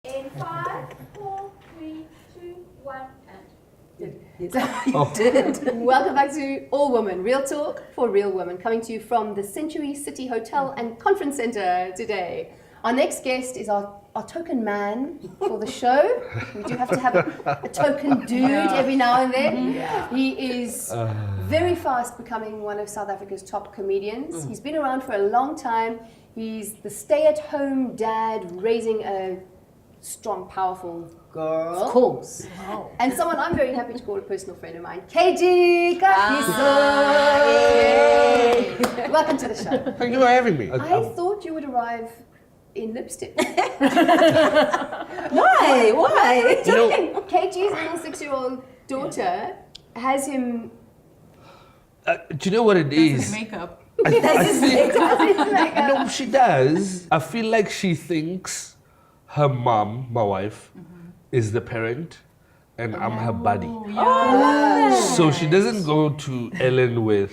In 5, 4, 3, 2, 1, and... You did. Welcome back to All Women, Real Talk for Real Women, coming to you from the Century City Hotel and Conference Centre today. Our next guest is our token man for the show. We do have to have a token dude every now and then. Yeah. He is very fast becoming one of South Africa's top comedians. He's been around for a long time. He's the stay-at-home dad raising a strong, powerful girl. Of course. Wow. And someone I'm very happy to call a personal friend of mine, KG Mokgadi. Welcome to the show. Thank you for having me. I thought you would arrive in lipstick. Why? Why? KG's little 6-year-old daughter has him. Do you know what it is? Makeup. No, she does. I feel like she thinks her mom, my wife, is the parent, and I'm her buddy. Oh, So she doesn't go to Ellen with,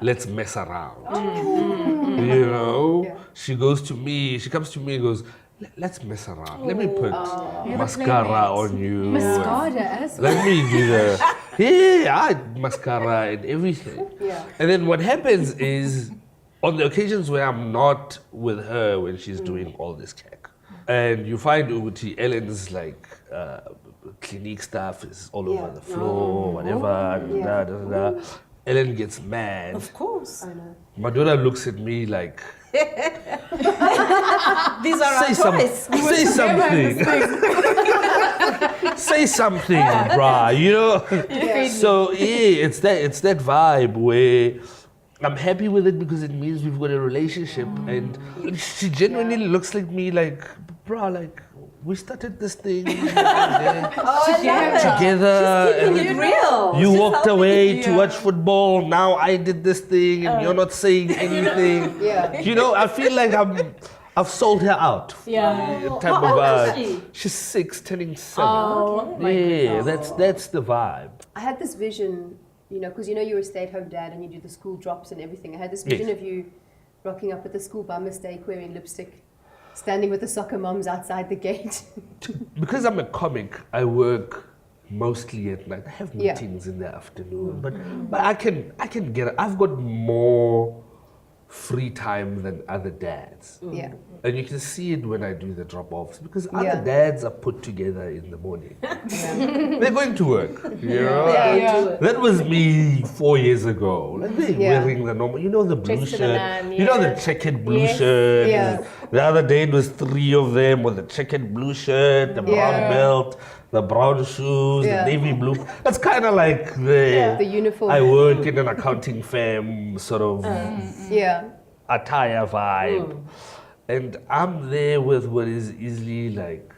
let's mess around. You know? Yeah. She goes to me, she comes to me and goes, let's mess around. Let me put mascara on you. Mascara? Let me do the mascara and everything. Yeah. And then what happens is, on the occasions where I'm not with her when she's doing all this cake, and you find Uguti, Ellen's like clinique stuff is all over the floor, whatever. Ellen gets mad. of course. I know. My daughter looks at me like, These are our toys. Say something. Say something, brah. You know. Yeah. So it's that vibe where I'm happy with it because it means we've got a relationship, and she genuinely looks like me like, brah, like we started this thing together. She's keeping it real. You She's walked helping away you. to watch football. Now I did this thing, and you're not saying anything. Yeah. You know, I feel like I've sold her out. Yeah. Type How of old is she? She's 6, turning 7. Oh, my Yeah, goodness. that's the vibe. I had this vision, because you're a stay-at-home dad and you do the school drops and everything. I had this vision of you rocking up at the school by mistake, wearing lipstick, standing with the soccer moms outside the gate. Because I'm a comic, I work mostly at night. I have meetings in the afternoon, but I can get. I've got more free time than other dads. Yeah. And you can see it when I do the drop-offs, because other dads are put together in the morning. They're going to work, you know? That was me 4 years ago. Like they're wearing the normal, the blue shirt, the checkered blue shirt. Yeah. The other day it was 3 of them with the checkered blue shirt, the brown belt, the brown shoes, the navy blue. That's kind of like the uniform. I work in an accounting firm sort of attire vibe. And I'm there with what is easily like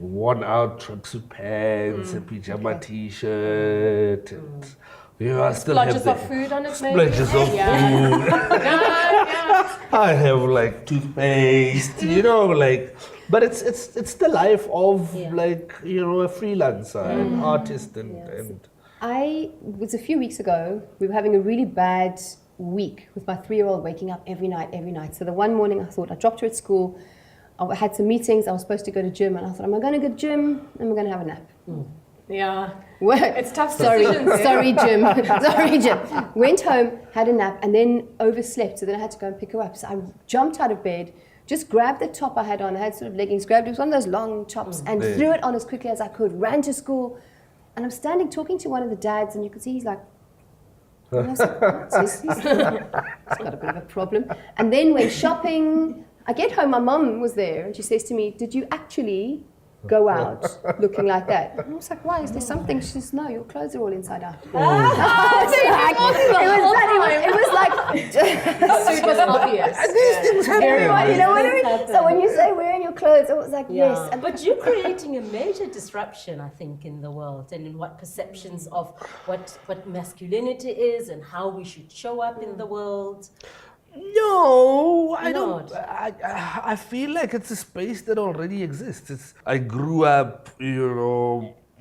worn out tracksuit pants, a pajama t-shirt, and I still have Splotches of food on it, maybe? splotches of food. I have like toothpaste, but it's the life of a freelancer, an artist, and It was a few weeks ago, we were having a really bad week with my 3-year-old waking up every night. So the one morning I thought, I dropped her at school, I had some meetings, I was supposed to go to gym, and I thought, am I going to go to gym? Am I going to have a nap? Yeah. Work. It's tough Sorry, decisions. sorry, Jim. Sorry, Jim. Went home, had a nap, and then overslept. So then I had to go and pick her up. So I jumped out of bed, just grabbed the top I had on. I had sort of leggings, grabbed it was one of those long tops, and threw it on as quickly as I could. Ran to school, and I'm standing talking to one of the dads, and you could see he's like, and I was like, what's this? He's got a bit of a problem. And then went shopping. I get home, my mum was there, and she says to me, did you actually go out looking like that? And I was like, why? Is there something? She says, no, your clothes are all inside out. It was like, It was obvious. these things happen. you know what I mean? So when you say wearing your clothes, it was like, yes. And But you're creating a major disruption, I think, in the world and in what perceptions of what masculinity is and how we should show up in the world. No, I don't. Not. I feel like it's a space that already exists. I grew up,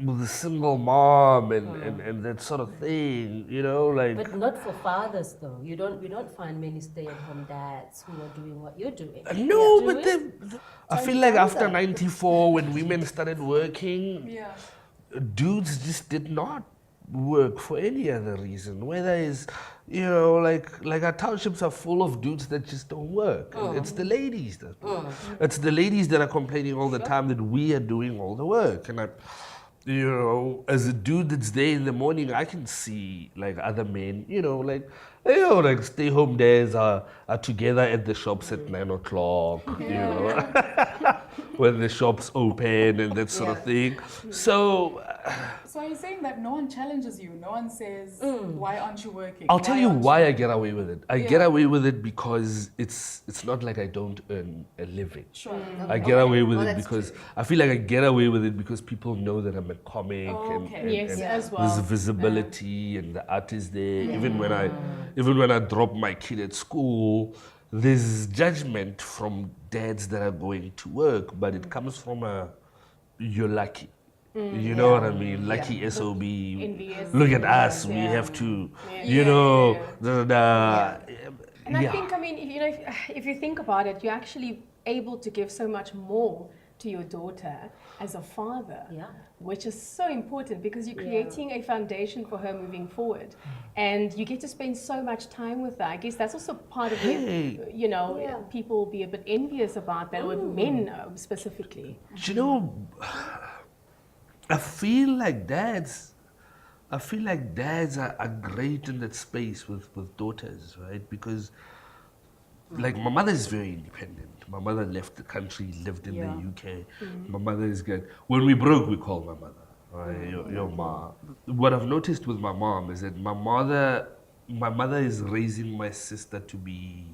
with a single mom and that sort of thing, you know, like. But not for fathers though. We don't find many stay-at-home dads who are doing what you're doing. No, Do but we? then I feel like after '94, when women started working, Yeah. dudes just did not work for any other reason. Whether it's, you know, like our townships are full of dudes that just don't work. And it's the ladies that work. It's the ladies that are complaining all the time that we are doing all the work. And I, you know, as a dude that's there in the morning, I can see like other men, like stay home dads are together at the shops at 9 o'clock, you know, when the shops open and that sort of thing. So So are you saying that no one challenges you? No one says, why aren't you working? I'll tell you aren't why I get away with it. I get Yeah. away with it because it's not like I don't earn a living. Sure. I get away with Well, it that's because true. I feel like I get away with it because people know that I'm a comic Okay. and Yes, as well. there's visibility and the art is there. Even when I drop my kid at school, there's judgment from dads that are going to work, but it comes from you're lucky. You know what I mean? Lucky SOB. Envious. Look at us. We Yeah. have to, Yeah. you know, And I think, I mean, if you think about it, you're actually able to give so much more to your daughter as a father, Yeah. which is so important because you're creating a foundation for her moving forward, and you get to spend so much time with her. I guess that's also part of it. You know, people will be a bit envious about that, or men specifically. Do you know, I feel like dads are great in that space with daughters, right? Because like my mother is very independent. My mother left the country, lived in the UK. My mother is good. When we broke, we called my mother, right? Your mom. What I've noticed with my mom is that my mother is raising my sister to be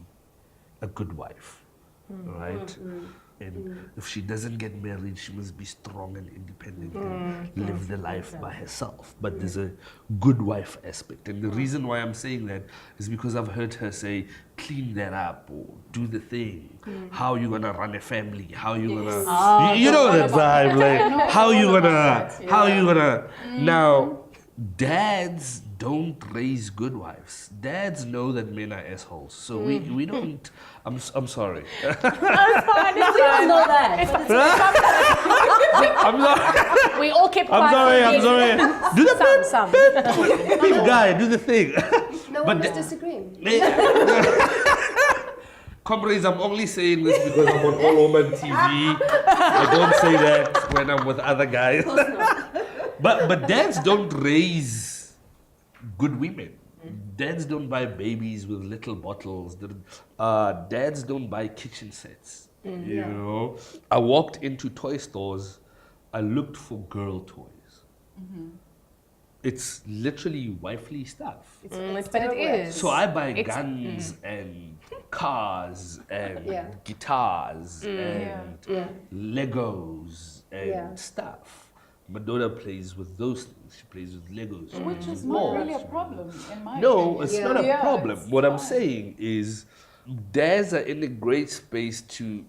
a good wife, right? And if she doesn't get married, she must be strong and independent and live the life by herself. But there's a good wife aspect. And the reason why I'm saying that is because I've heard her say, clean that up or do the thing. How you gonna run a family? How you gonna, you know that vibe, like, how you gonna, now, dads don't raise good wives. Dads know that men are assholes. So we don't, I'm sorry. We all know that. I'm sorry. We all kept I'm quiet. sorry. Do the Some. big guy, do the thing. No one was disagreeing. Comrades, I'm only saying this because I'm on All Woman TV. I don't say that when I'm with other guys. But dads don't raise good women. Dads don't buy babies with little bottles. Dads don't buy kitchen sets. You know, I walked into toy stores. I looked for girl toys. It's literally wifely stuff. But it is. So I buy guns and cars and guitars and Legos and stuff. My daughter plays with those things. She plays with Legos. She Which plays is with not balls. really a problem, in my No, opinion. it's not a Yeah, problem. it's What I'm fine. saying is dads are in a great space to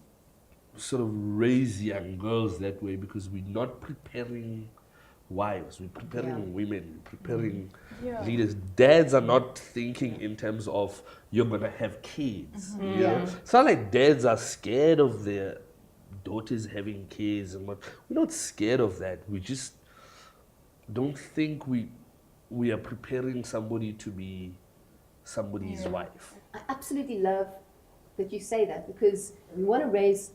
sort of raise young girls that way because we're not preparing wives, we're preparing women, we're preparing leaders. Dads are not thinking in terms of you're gonna have kids. You know? It's not like dads are scared of their daughters having kids and what. We're not scared of that. We just don't think we are preparing somebody to be somebody's wife. I absolutely love that you say that because we want to raise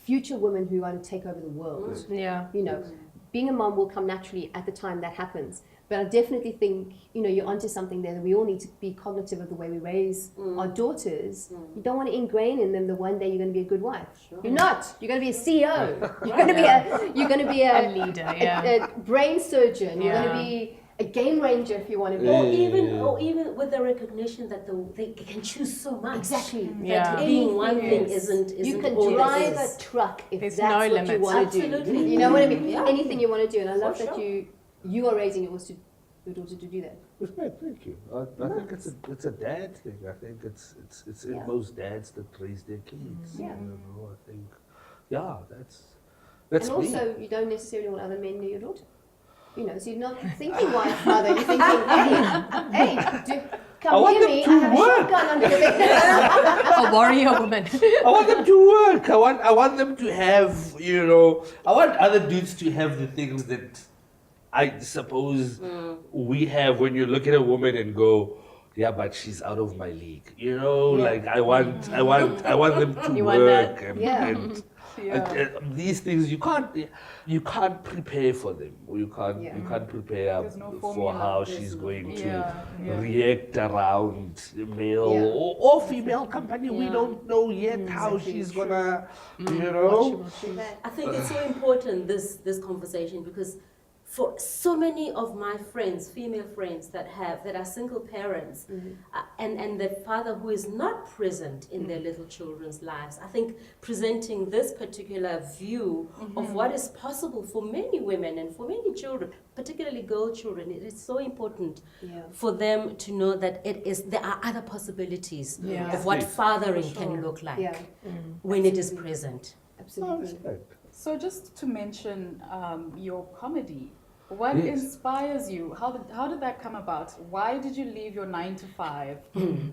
future women who want to take over the world. Yeah. You know, being a mom will come naturally at the time that happens. But I definitely think, you know, you're onto something there that we all need to be cognitive of the way we raise our daughters. You don't want to ingrain in them that one day you're going to be a good wife. You're not. You're going to be a CEO. You're going to be A leader, a brain surgeon. You're going to be a game ranger if you want to be. Or even with the recognition that they can choose so much. Exactly. Yeah. That being one Anything thing is. isn't You can all drive there is. a truck if There's that's no what you limits. want to do. Absolutely. You know what I mean? Yeah. Anything you want to do, and I love For that sure. you are raising your daughter to do that. Respect, thank you. I think it's a dad thing. I think it's in most dads that raise their kids. Yeah. You know, I think, that's And me. also, you don't necessarily want other men near your daughter. You know, so you're not thinking wife, mother. You're thinking, I come want near them me. to I have work. a shotgun under the bed. A warrior woman. I want them to work. I want them to have, you know, I want other dudes to have the things that I suppose we have when you look at a woman and go, yeah, but she's out of my league. You know, like I want them to You want work that? and, Yeah. and these things you can't prepare for them. You can't prepare There's no for formula. how she's going to Yeah. react around male Yeah. or female company. We don't know yet how she's gonna, you know. I think it's so important, this conversation, because for so many of my friends, female friends that are single parents, and the father who is not present in their little children's lives, I think presenting this particular view of what is possible for many women and for many children, particularly girl children, it is so important for them to know that there are other possibilities of what fathering can look like Yeah, when it is present. absolutely. So just to mention your comedy, what Yes. inspires you? How did that come about? Why did you leave your 9 to 5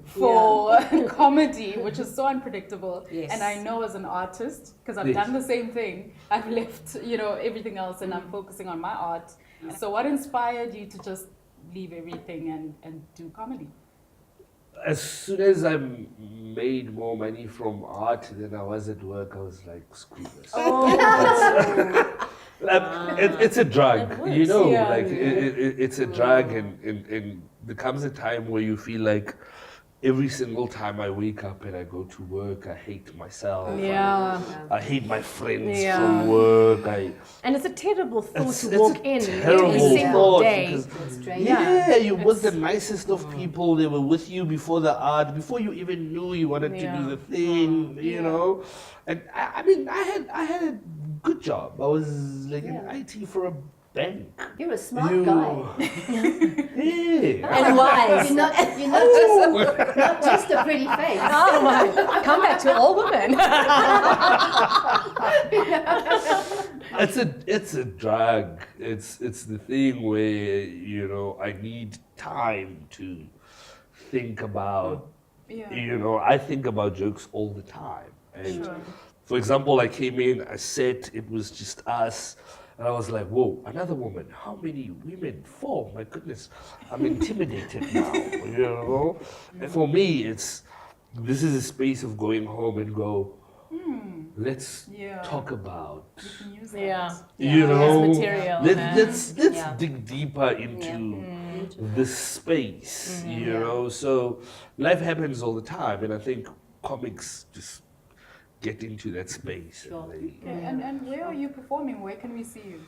for comedy, which is so unpredictable? Yes. And I know as an artist, because I've Yes. done the same thing, I've left, everything else and I'm focusing on my art. So what inspired you to just leave everything and do comedy? As soon as I made more money from art than I was at work, I was like, screw this. It's a drug, It works. you know, Yeah. like it's a drug, and there comes a time where you feel like every single time I wake up and I go to work, I hate myself. Yeah. I hate my friends Yeah. from work. And it's a terrible thought It's to walk a in terrible every single thought day. because It's strange. yeah, you with the nicest of people. They were with you before the art, before you even knew you wanted to do the thing, you know. And I mean, I had a good job. I was like in IT for a bank. You're a smart You- guy. Yeah. And wise. You're not just a pretty face. Oh my, come back to all women. It's a drug. It's the thing where, you know, I need time to think about. Yeah. You know, I think about jokes all the time. And for example, I came in, I said it was just us, and I was like, whoa, another woman. How many women? 4, my goodness. I'm intimidated now, you know? And for me, this is a space of going home and go, let's Yeah. talk about, You can use that. Yeah. you know, It's material, let's Yeah. dig deeper into this space, you know? So life happens all the time, and I think comics just get into that space. Sure. And they- Okay, and where are you performing? Where can we see you?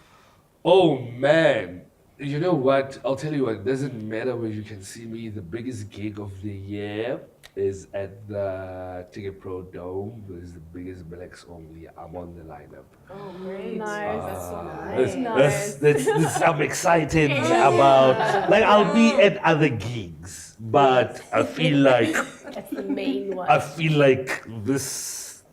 oh man, you know what? I'll tell you what, it doesn't matter where you can see me. The biggest gig of the year is at the Ticket Pro Dome. It's the biggest blacks only. I'm on the lineup. Oh, great. Nice. That's so Nice. nice. That's I'm excited about. Like I'll be at other gigs, but I feel like That's the main one. I feel like this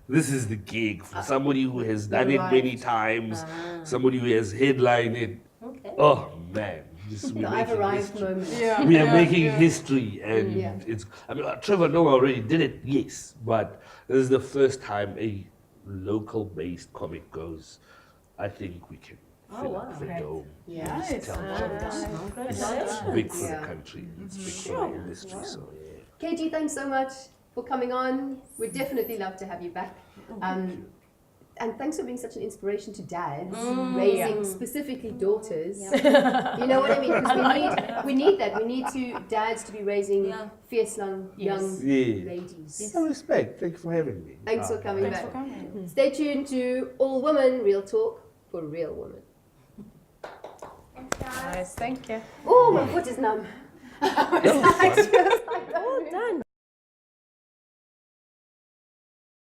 is the gig for somebody who has done it many times, somebody who has headlined it. Okay. Oh man, we're The I've making arrived history. moment. Yeah. We are yeah, making yeah. history, and Yeah. it's. I mean, Trevor Noah already did it, yes, but this is the first time a local-based comic goes. I think we can fill up the dome. Yeah. Nice. Tell jokes. Congratulations. It's big for Yeah. the country. It's big for the industry. So yeah. KG, thanks so much for coming on. We'd definitely love to have you back. And thanks for being such an inspiration to dads, raising specifically daughters. You know what I mean? Because we need that. We need dads to be raising fierce young Yeah. ladies. Some respect. Thank you for having me. Thanks for coming Thanks back. for coming. Stay tuned to All Women, Real Talk for Real Women. Thanks, guys. Nice, thank you. Oh, my foot is numb. Well done.